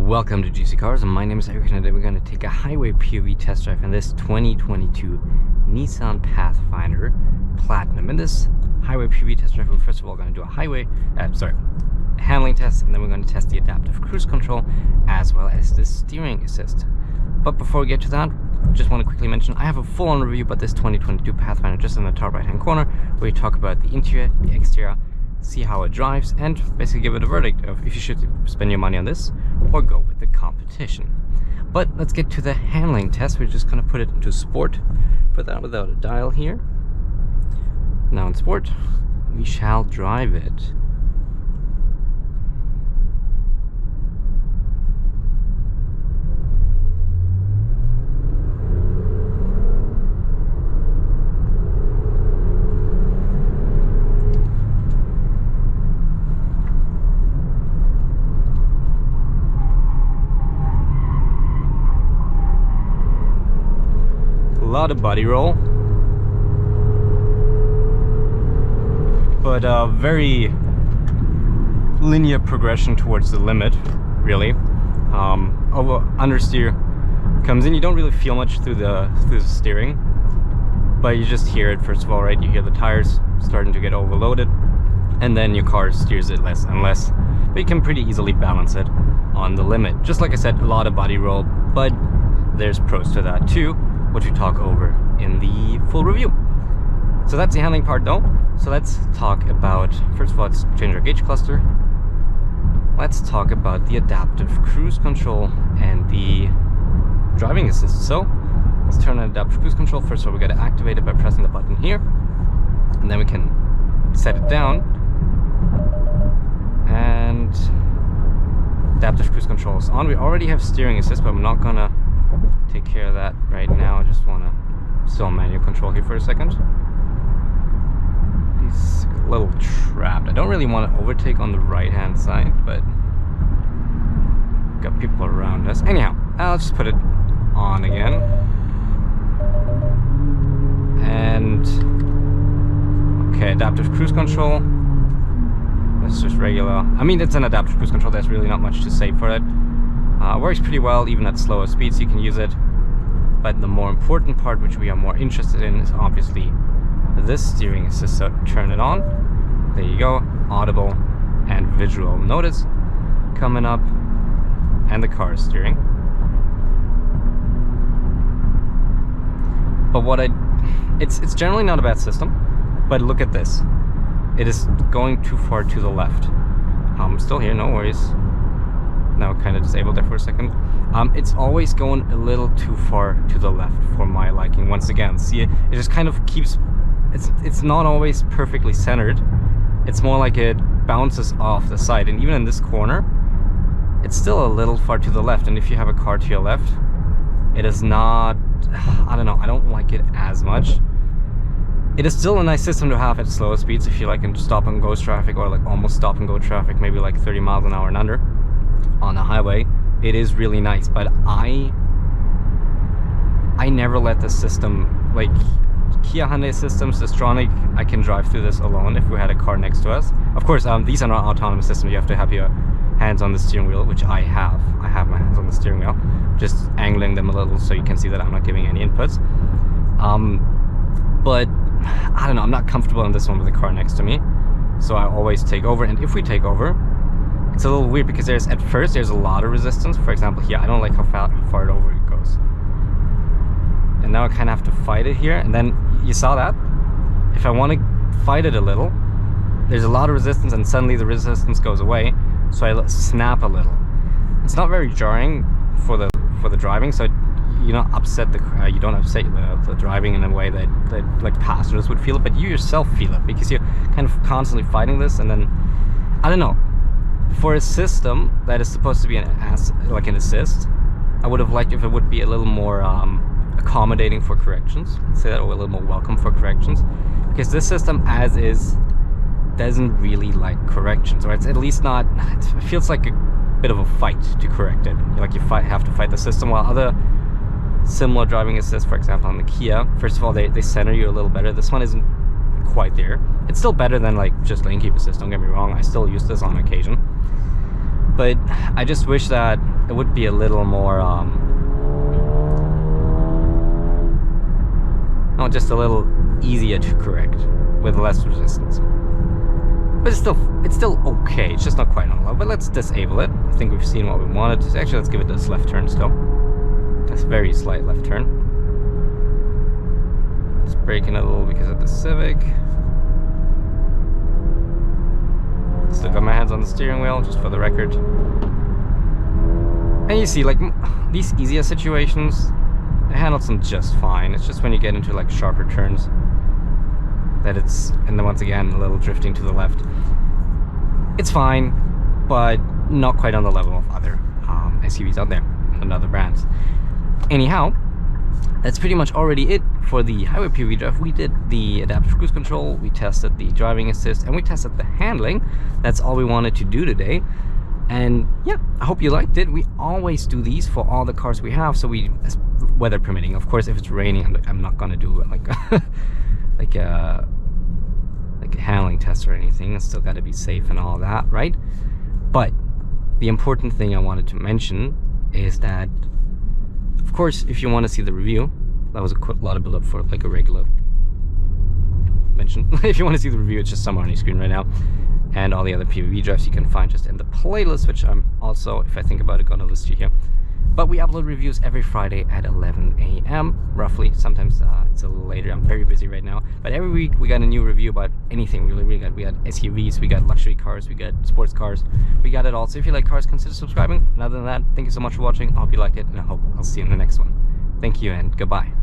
Welcome to GCCars, and my name is Eric, and today we're going to take a highway POV test drive in this 2022 Nissan Pathfinder Platinum. In this highway POV test drive, we're first of all going to do a handling test, and then we're going to test the adaptive cruise control as well as the steering assist. But before we get to that, I just want to quickly mention I have a full-on review about this 2022 Pathfinder just in the top right-hand corner, where we talk about the interior, the exterior, see how it drives, and basically give it a verdict of if you should spend your money on this or go with the competition. But let's get to the handling test. We're just going to put it into sport for that without a dial here. Now in sport, we shall drive it. A lot of body roll, but a very linear progression towards the limit, really. Over understeer comes in. You don't really feel much through the steering, but you just hear it first of all, right? You hear the tires starting to get overloaded, and then your car steers it less and less, but you can pretty easily balance it on the limit. Just like I said, a lot of body roll, but there's pros to that too, which we talk over in the full review. So that's the handling part though. So let's talk about, first of all, let's change our gauge cluster. Let's talk about the adaptive cruise control and the driving assist. So let's turn on adaptive cruise control. First of all, we got to activate it by pressing the button here, and then we can set it down. And adaptive cruise control is on. We already have steering assist, but I'm not gonna take care of that right now. I just want to still manual control here for a second. He's a little trapped. I don't really want to overtake on the right hand side, but got people around us. Anyhow, I'll just put it on again. And okay, adaptive cruise control. That's just regular. I mean, it's an adaptive cruise control. There's really not much to say for it. Works pretty well even at slower speeds. You can use it, but the more important part, which we are more interested in, is obviously this steering assist. So turn it on. There you go, audible and visual notice coming up, and the car is steering. But it's generally not a bad system, but look at this, it is going too far to the left. I'm still here, no worries. Now kind of disabled there for a second. It's always going a little too far to the left for my liking. Once again, see, it just kind of keeps, it's not always perfectly centered. It's more like it bounces off the side, and even in this corner it's still a little far to the left. And if you have a car to your left, it is not, I don't know, I don't like it as much. It is still a nice system to have at slower speeds if you like in stop and go traffic, or like almost stop and go traffic, maybe like 30 miles an hour and under on the highway. It is really nice, but I never let the system, like Kia Hyundai systems, the Stronic, I can drive through this alone if we had a car next to us. Of course, these are not autonomous systems. You have to have your hands on the steering wheel, which I have my hands on the steering wheel, just angling them a little so you can see that I'm not giving any inputs. But I don't know, I'm not comfortable in this one with the car next to me, so I always take over. And if we take over, it's a little weird because at first there's a lot of resistance. For example, here, I don't like how far over it goes. And now I kind of have to fight it here. And then you saw that? If I want to fight it a little, there's a lot of resistance, and suddenly the resistance goes away. So I snap a little. It's not very jarring for the driving, so you don't upset the driving in a way that like passengers would feel it, but you yourself feel it because you're kind of constantly fighting this. And then I don't know. For a system that is supposed to be an assist, I would have liked if it would be a little more accommodating for corrections, say that, or a little more welcome for corrections, because this system as is doesn't really like corrections, or it's at least not, it feels like a bit of a fight to correct it. Like you have to fight the system, while other similar driving assist, for example on the Kia, first of all they center you a little better. This one isn't quite there. It's still better than like just lane keep assist, don't get me wrong, I still use this on occasion. but I just wish that it would be a little more just a little easier to correct with less resistance. But it's still okay. It's just not quite on level. But let's disable it. I think we've seen what we wanted. Actually, let's give it this left turn still. This very slight left turn. Just braking a little because of the Civic. Still got my hands on the steering wheel, just for the record. And you see, like, these easier situations, it handles them just fine. It's just when you get into like sharper turns that it's, and then once again, a little drifting to the left. It's fine, but not quite on the level of other SUVs out there and other brands. Anyhow, that's pretty much already it for the highway POV drive. We did the adaptive cruise control, we tested the driving assist, and we tested the handling. That's all we wanted to do today. And yeah, I hope you liked it. We always do these for all the cars we have, so we, weather permitting. Of course, if it's raining, I'm not gonna do like like a handling test or anything. It's still got to be safe and all that, right? But the important thing I wanted to mention is that, of course, if you want to see the review, that was a lot of build up for like a regular mention. If you want to see the review, it's just somewhere on your screen right now. And all the other POV drives you can find just in the playlist, which I'm also, if I think about it, gonna list you here. But we upload reviews every Friday at 11 a.m. roughly. Sometimes it's a little later. I'm very busy right now. But every week we got a new review about anything. We got SUVs, we got luxury cars, we got sports cars, we got it all. So if you like cars, consider subscribing. And other than that, thank you so much for watching. I hope you liked it, and I hope I'll see you in the next one. Thank you and goodbye.